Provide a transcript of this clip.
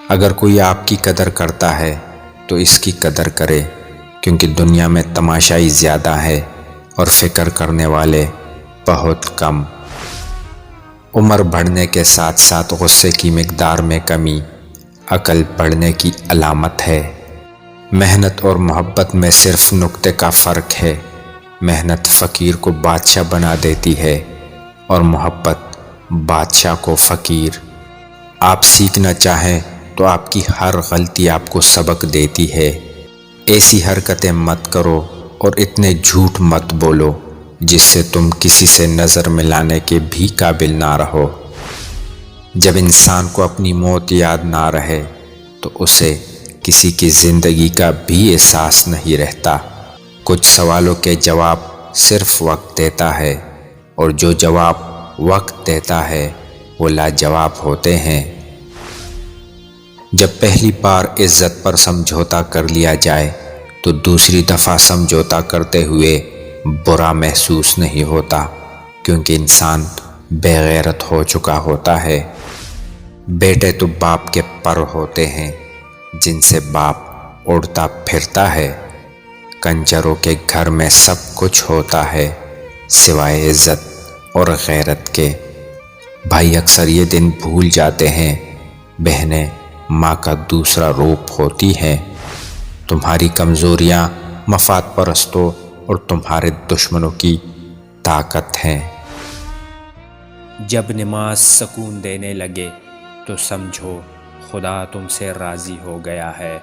اگر کوئی آپ کی قدر کرتا ہے تو اس کی قدر کرے، کیونکہ دنیا میں تماشائی زیادہ ہے اور فکر کرنے والے بہت کم۔ عمر بڑھنے کے ساتھ ساتھ غصے کی مقدار میں کمی عقل بڑھنے کی علامت ہے۔ محنت اور محبت میں صرف نقطے کا فرق ہے۔ محنت فقیر کو بادشاہ بنا دیتی ہے اور محبت بادشاہ کو فقیر۔ آپ سیکھنا چاہیں تو آپ کی ہر غلطی آپ کو سبق دیتی ہے۔ ایسی حرکتیں مت کرو اور اتنے جھوٹ مت بولو جس سے تم کسی سے نظر ملانے کے بھی قابل نہ رہو۔ جب انسان کو اپنی موت یاد نہ رہے تو اسے کسی کی زندگی کا بھی احساس نہیں رہتا۔ کچھ سوالوں کے جواب صرف وقت دیتا ہے، اور جو جواب وقت دیتا ہے وہ لاجواب ہوتے ہیں۔ جب پہلی بار عزت پر سمجھوتا کر لیا جائے تو دوسری دفعہ سمجھوتا کرتے ہوئے برا محسوس نہیں ہوتا، کیونکہ انسان بے غیرت ہو چکا ہوتا ہے۔ بیٹے تو باپ کے پر ہوتے ہیں جن سے باپ اڑتا پھرتا ہے۔ کنجروں کے گھر میں سب کچھ ہوتا ہے سوائے عزت اور غیرت کے۔ بھائی اکثر یہ دن بھول جاتے ہیں، بہنیں ماں کا دوسرا روپ ہوتی ہیں۔ تمہاری کمزوریاں مفاد پرستوں اور تمہارے دشمنوں کی طاقت ہیں۔ جب نماز سکون دینے لگے تو سمجھو خدا تم سے راضی ہو گیا ہے۔